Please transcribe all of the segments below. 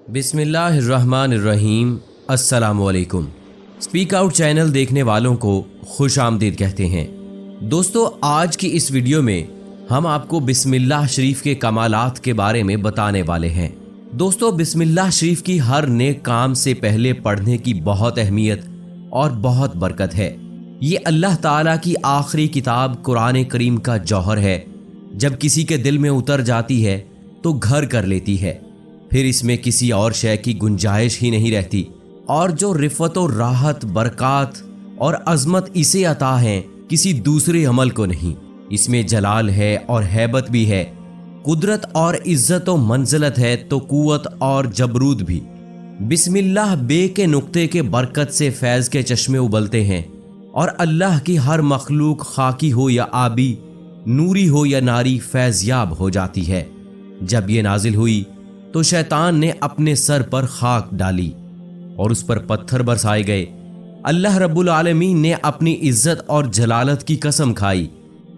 बिस्मिल्लाहिर्रहमानिर्रहीम। अस्सलाम वालेकुम। स्पीक आउट चैनल देखने वालों को खुश आमदीद कहते हैं। दोस्तों, आज की इस वीडियो में हम आपको बिस्मिल्लाह शरीफ के कमालात के बारे में बताने वाले हैं। दोस्तों, बिस्मिल्लाह शरीफ की हर नेक काम से पहले पढ़ने की बहुत अहमियत और बहुत बरकत है। ये अल्लाह ताला की आखिरी किताब कुरान करीम का जौहर है। जब किसी के दिल में उतर जाती है तो घर कर लेती है, फिर इसमें किसी और शय की गुंजाइश ही नहीं रहती। और जो रिफ़त और राहत, बरक़ात और अज़मत इसे अता है, किसी दूसरे अमल को नहीं। इसमें जलाल है और हैबत भी है, कुदरत और इज़्ज़त और मंज़लत है तो कुव्वत और जबरूत भी। बिस्मिल्लाह बे के नुक्ते के बरकत से फैज़ के चश्मे उबलते हैं और अल्लाह की हर मखलूक खाकी हो या आबी, नूरी हो या नारी, फैज़याब हो जाती है। जब ये नाजिल हुई तो शैतान ने अपने सर पर खाक डाली और उस पर पत्थर बरसाए गए। अल्लाह रब्बुल आलमीन ने अपनी इज्जत और जलालत की कसम खाई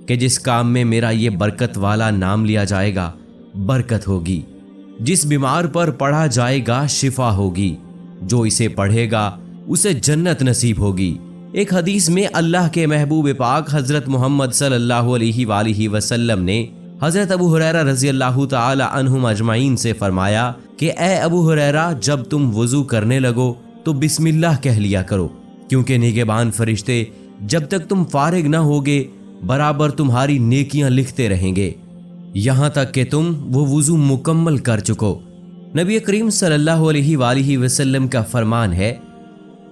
कि जिस काम में मेरा ये बरकत वाला नाम लिया जाएगा बरकत होगी, जिस बीमार पर पढ़ा जाएगा शिफा होगी, जो इसे पढ़ेगा उसे जन्नत नसीब होगी। एक हदीस में अल्लाह के महबूब पाक हजरत मोहम्मद सल्लल्लाहु अलैहि वसल्लम ने हज़रत अबू हुरैरा रज़ी अल्लाह ताला अन्हुम अजमाइन से फरमाया कि ए अबू हुरैरा, जब तुम वज़ू करने लगो तो बिस्मिल्लाह कह लिया करो, क्योंकि निगहबान फरिश्ते जब तक तुम फारिग न होगे बराबर तुम्हारी नेकियां लिखते रहेंगे, यहाँ तक कि तुम वो वज़ू मुकम्मल कर चुको। नबी करीम सल्लल्लाहु अलैहि वसल्लम का फरमान है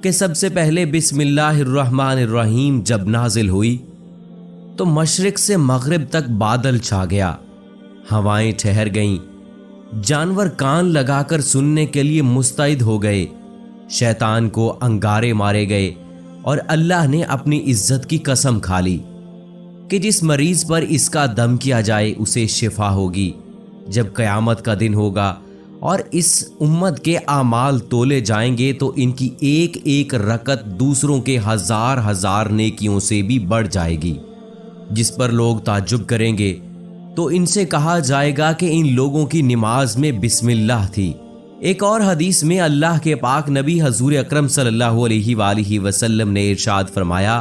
कि सबसे पहले बिस्मिल्लाहिर्रहमानिर्रहीम जब नाजिल हुई तो मशरिक से मगरिब तक बादल छा गया, हवाएं ठहर गईं, जानवर कान लगाकर सुनने के लिए मुस्तैद हो गए, शैतान को अंगारे मारे गए और अल्लाह ने अपनी इज्जत की कसम खा ली कि जिस मरीज पर इसका दम किया जाए उसे शिफा होगी। जब क़यामत का दिन होगा और इस उम्मत के आमाल तोले जाएंगे तो इनकी एक एक रकत दूसरों के हजार हजार नेकियों से भी बढ़ जाएगी, जिस पर लोग ताज्जुब करेंगे तो इनसे कहा जाएगा कि इन लोगों की नमाज में बिस्मिल्लाह थी। एक और हदीस में अल्लाह के पाक नबी हजूर अकरम सल्लल्लाहु अलैहि वसल्लम ने इरशाद फरमाया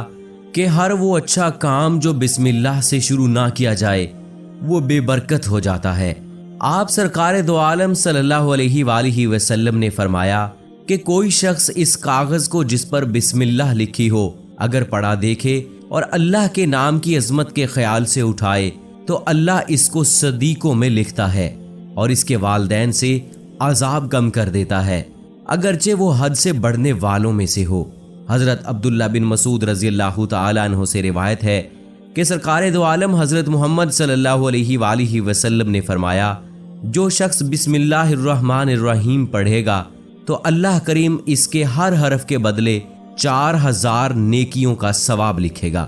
कि हर वो अच्छा काम जो बिस्मिल्लाह से शुरू ना किया जाए वो बेबरकत हो जाता है। आप सरकार दो आलम सल्लल्लाहु अलैहि वसल्लम ने फरमाया कि कोई शख्स इस कागज़ को जिस पर बिस्मिल्लाह लिखी हो अगर पढ़ा देखे और अल्लाह के नाम की अजमत के ख्याल से उठाए तो अल्लाह इसको सदीकों में लिखता है और इसके वालदैन से अजाब कम कर देता है, अगरचे वो हद से बढ़ने वालों में से हो। हज़रत अब्दुल्ला बिन मसूद रज़ी अल्लाह ताला अन्हु से रिवायत है कि सरकार दो आलम हज़रत मोहम्मद सल्लल्लाहु अलैहि वसल्लम ने फरमाया, जो शख्स बिस्मिल्लाहिर्रहमानिर्रहीम पढ़ेगा तो अल्लाह करीम इसके हर हरफ के बदले 4000 नेकियों का सवाब लिखेगा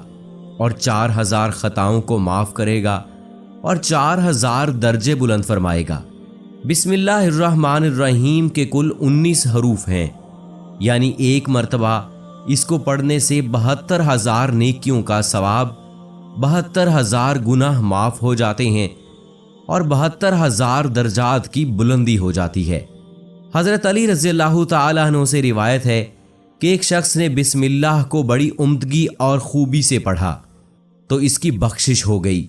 और 4000 खताओं को माफ़ करेगा और 4000 दर्जे बुलंद फरमाएगा। बिस्मिल्लाहिर्रहमानिर्रहीम के कुल 19 हरूफ हैं, यानी एक मरतबा इसको पढ़ने से 72,000 नेकियों का सवाब, 72,000 गुनाह माफ़ हो जाते हैं और 72,000 दर्जात की बुलंदी हो जाती है। हज़रत अली रज़ी अल्लाह ताला अन्हु से रिवायत है कि एक शख्स ने बिस्मिल्लाह को बड़ी उम्दगी और खूबी से पढ़ा तो इसकी बख्शिश हो गई।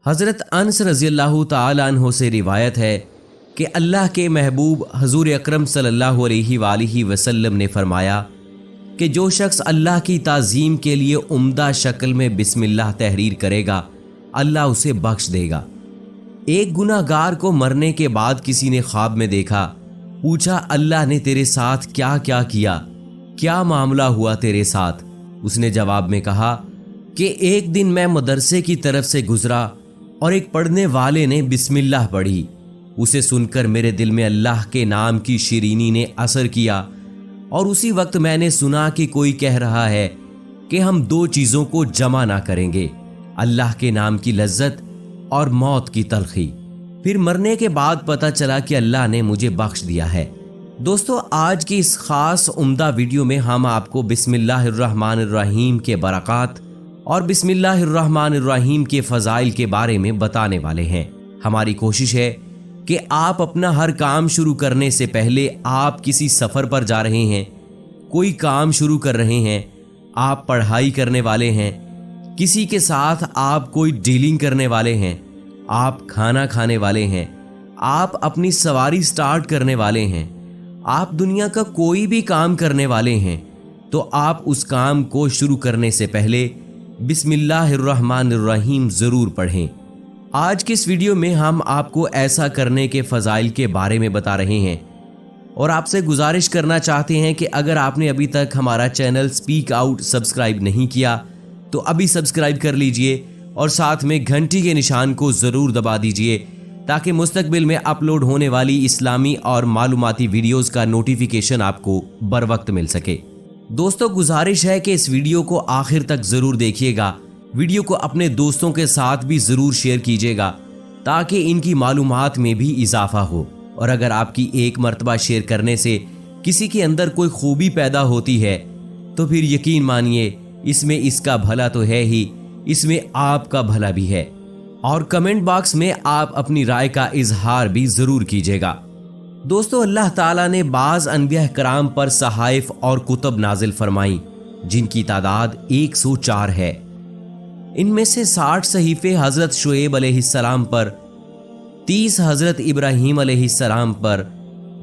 हज़रत अनस रज़ी अल्लाह ताला अन्हु से रिवायत है कि अल्लाह के महबूब हजूर अकरम सल्लल्लाहु अलैहि वसल्लम ने फरमाया कि जो शख्स अल्लाह की ताज़ीम के लिए उम्दा शक्ल में बिस्मिल्लाह तहरीर करेगा अल्लाह उसे बख्श देगा। एक गुनाहगार को मरने के बाद किसी ने ख्वाब में देखा, पूछा, अल्लाह ने तेरे साथ क्या क्या किया, क्या मामला हुआ तेरे साथ? उसने जवाब में कहा कि एक दिन मैं मदरसे की तरफ से गुजरा और एक पढ़ने वाले ने बिस्मिल्लाह पढ़ी, उसे सुनकर मेरे दिल में अल्लाह के नाम की शिरीनी ने असर किया और उसी वक्त मैंने सुना कि कोई कह रहा है कि हम दो चीज़ों को जमा ना करेंगे, अल्लाह के नाम की लज्जत और मौत की तलखी। फिर मरने के बाद पता चला कि अल्लाह ने मुझे बख्श दिया है। दोस्तों, आज की इस खास उम्दा वीडियो में हम आपको बिस्मिल्लाहिर्रहमानिर्रहीम के बरक़ात और बिस्मिल्लाहिर्रहमानिर्रहीम के फ़ज़ाइल के बारे में बताने वाले हैं। हमारी कोशिश है کہ آپ اپنا ہر کام شروع کرنے سے پہلے آپ کسی سفر پر جا رہے ہیں، کوئی کام شروع کر رہے ہیں، آپ پڑھائی کرنے والے ہیں، کسی کے ساتھ آپ کوئی ڈیلنگ کرنے والے ہیں، آپ کھانا کھانے والے ہیں، آپ اپنی سواری سٹارٹ کرنے والے ہیں، آپ دنیا کا کوئی بھی کام کرنے والے ہیں، تو آپ اس کام کو شروع کرنے سے پہلے بسم اللہ الرحمن الرحیم ضرور پڑھیں۔ آج کے اس ویڈیو میں ہم آپ کو ایسا کرنے کے فضائل کے بارے میں بتا رہے ہیں اور آپ سے گزارش کرنا چاہتے ہیں کہ اگر آپ نے ابھی تک ہمارا چینل سپیک آؤٹ سبسکرائب نہیں کیا تو ابھی سبسکرائب کر لیجئے اور ساتھ میں گھنٹی کے نشان کو ضرور دبا دیجئے تاکہ مستقبل میں اپلوڈ ہونے والی اسلامی اور معلوماتی ویڈیوز کا نوٹیفیکیشن آپ کو بر وقت مل سکے۔ دوستو، گزارش ہے کہ اس ویڈیو کو آخر تک ضرور دیکھیے گا، ویڈیو کو اپنے دوستوں کے ساتھ بھی ضرور شیئر کیجیے گا تاکہ ان کی معلومات میں بھی اضافہ ہو، اور اگر آپ کی ایک مرتبہ شیئر کرنے سے کسی کے اندر کوئی خوبی پیدا ہوتی ہے تو پھر یقین مانیے اس میں اس کا بھلا تو ہے ہی، اس میں آپ کا بھلا بھی ہے۔ اور کمنٹ باکس میں آپ اپنی رائے کا اظہار بھی ضرور کیجیے گا۔ دوستو، اللہ تعالیٰ نے بعض انبیاء کرام پر صحائف اور کتب نازل فرمائیں جن کی تعداد 104 ہے۔ ان میں سے 60 صحیفے حضرت شعیب علیہ السلام پر، 30 حضرت ابراہیم علیہ السلام پر،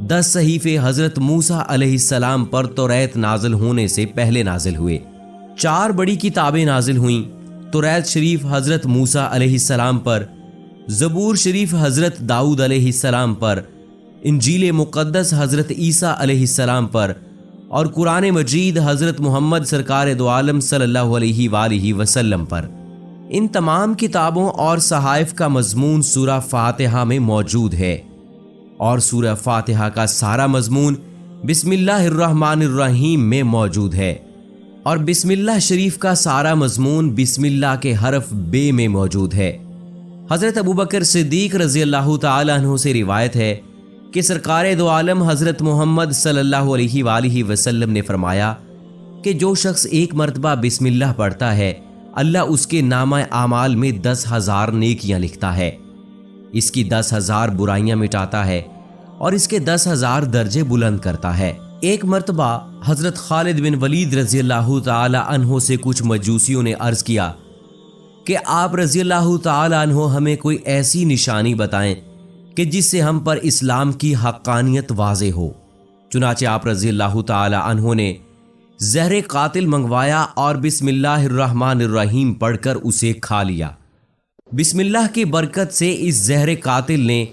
10 صحیفے حضرت موسیٰ علیہ السلام پر توریت نازل ہونے سے پہلے نازل ہوئے، 4 بڑی کتابیں نازل ہوئیں، توریت شریف حضرت موسیٰ علیہ السلام پر، زبور شریف حضرت داؤد علیہ السلام پر، انجیل مقدس حضرت عیسیٰ علیہ السلام پر، اور قرآن مجید حضرت محمد سرکار دو عالم صلی اللہ علیہ وآلہ وسلم پر۔ ان تمام کتابوں اور صحائف کا مضمون سورہ فاتحہ میں موجود ہے، اور سورہ فاتحہ کا سارا مضمون بسم اللہ الرحمن الرحیم میں موجود ہے، اور بسم اللہ شریف کا سارا مضمون بسم اللہ کے حرف بے میں موجود ہے۔ حضرت ابوبکر صدیق رضی اللہ تعالی عنہ سے روایت ہے کہ سرکار دو عالم حضرت محمد صلی اللہ علیہ وآلہ وسلم نے فرمایا کہ جو شخص ایک مرتبہ بسم اللہ پڑھتا ہے، اللہ اس کے نامہ اعمال میں 10,000 نیکیاں لکھتا ہے، اس کی 10,000 برائیاں مٹاتا ہے اور اس کے 10,000 درجے بلند کرتا ہے۔ ایک مرتبہ حضرت خالد بن ولید رضی اللہ تعالی عنہ سے کچھ مجوسیوں نے عرض کیا کہ آپ رضی اللہ تعالی عنہ ہمیں کوئی ایسی نشانی بتائیں کہ جس سے ہم پر اسلام کی حقانیت واضح ہو۔ چنانچہ آپ رضی اللہ تعالی عنہ نے زہر قاتل منگوایا اور بسم اللہ الرحمن الرحیم پڑھ کر اسے کھا لیا۔ بسم اللہ کی برکت سے اس زہر قاتل نے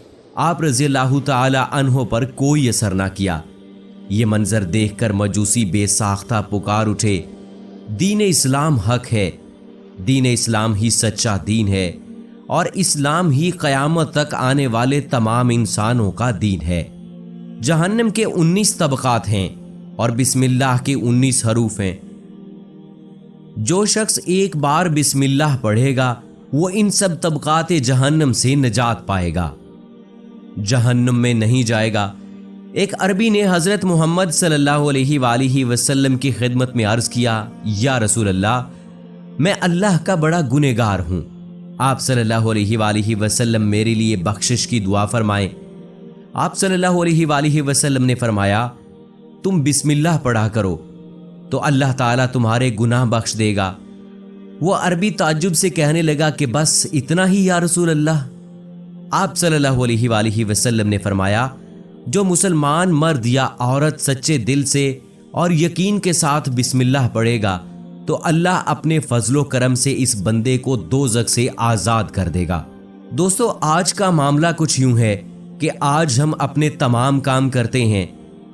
آپ رضی اللہ تعالی عنہ پر کوئی اثر نہ کیا۔ یہ منظر دیکھ کر مجوسی بے ساختہ پکار اٹھے، دین اسلام حق ہے، دین اسلام ہی سچا دین ہے، اور اسلام ہی قیامت تک آنے والے تمام انسانوں کا دین ہے۔ جہنم کے 19 طبقات ہیں اور بسم اللہ کے 19 حروف ہیں۔ جو شخص ایک بار بسم اللہ پڑھے گا وہ ان سب طبقات جہنم سے نجات پائے گا، جہنم میں نہیں جائے گا۔ ایک عربی نے حضرت محمد صلی اللہ علیہ وآلہ وسلم کی خدمت میں عرض کیا، یا رسول اللہ، میں اللہ کا بڑا گنہگار ہوں، آپ صلی اللہ علیہ وآلہ وسلم میرے لیے بخشش کی دعا فرمائیں۔ آپ صلی اللہ علیہ وآلہ وسلم نے فرمایا، تم بسم اللہ پڑھا کرو تو اللہ تعالیٰ تمہارے گناہ بخش دے گا۔ وہ عربی تعجب سے کہنے لگا کہ بس اتنا ہی یا رسول اللہ؟ آپ صلی اللہ علیہ وآلہ وسلم نے فرمایا، جو مسلمان مرد یا عورت سچے دل سے اور یقین کے ساتھ بسم اللہ پڑھے گا تو اللہ اپنے فضل و کرم سے اس بندے کو دوزخ سے آزاد کر دے گا۔ دوستو، آج کا معاملہ کچھ یوں ہے کہ آج ہم اپنے تمام کام کرتے ہیں،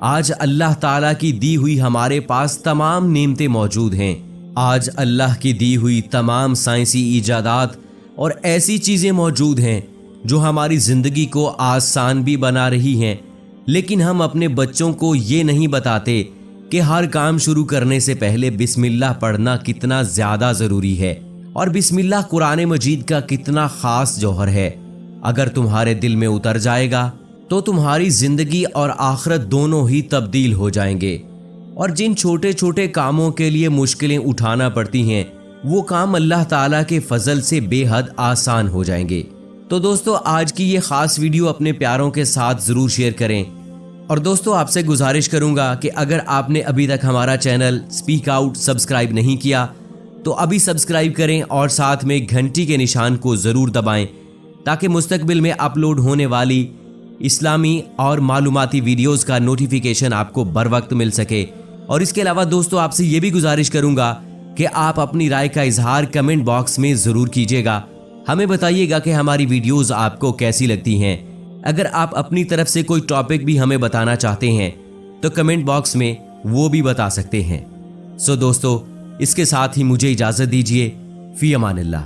آج اللہ تعالیٰ کی دی ہوئی ہمارے پاس تمام نعمتیں موجود ہیں، آج اللہ کی دی ہوئی تمام سائنسی ایجادات اور ایسی چیزیں موجود ہیں جو ہماری زندگی کو آسان بھی بنا رہی ہیں، لیکن ہم اپنے بچوں کو یہ نہیں بتاتے کہ ہر کام شروع کرنے سے پہلے بسم اللہ پڑھنا کتنا زیادہ ضروری ہے، اور بسم اللہ قرآن مجید کا کتنا خاص جوہر ہے۔ اگر تمہارے دل میں اتر جائے گا تو تمہاری زندگی اور آخرت دونوں ہی تبدیل ہو جائیں گے، اور جن چھوٹے چھوٹے کاموں کے لیے مشکلیں اٹھانا پڑتی ہیں وہ کام اللہ تعالیٰ کے فضل سے بے حد آسان ہو جائیں گے۔ तो दोस्तों आज की ये खास वीडियो अपने प्यारों के साथ ज़रूर शेयर करें। और दोस्तों आपसे गुजारिश करूंगा कि अगर आपने अभी तक हमारा चैनल स्पीक आउट सब्सक्राइब नहीं किया तो अभी सब्सक्राइब करें और साथ में घंटी के निशान को ज़रूर दबाएं ताकि मुस्तकबिल में अपलोड होने वाली इस्लामी और मालूमाती वीडियोस का नोटिफिकेशन आपको बर वक्त मिल सके। और इसके अलावा दोस्तों आपसे ये भी गुजारिश करूंगा कि आप अपनी राय का इजहार कमेंट बॉक्स में ज़रूर कीजिएगा। हमें बताइएगा कि हमारी वीडियोस आपको कैसी लगती हैं। अगर आप अपनी तरफ से कोई टॉपिक भी हमें बताना चाहते हैं तो कमेंट बॉक्स में वो भी बता सकते हैं। सो दोस्तों इसके साथ ही मुझे इजाज़त दीजिए। फ़ी अमानिल्लाह।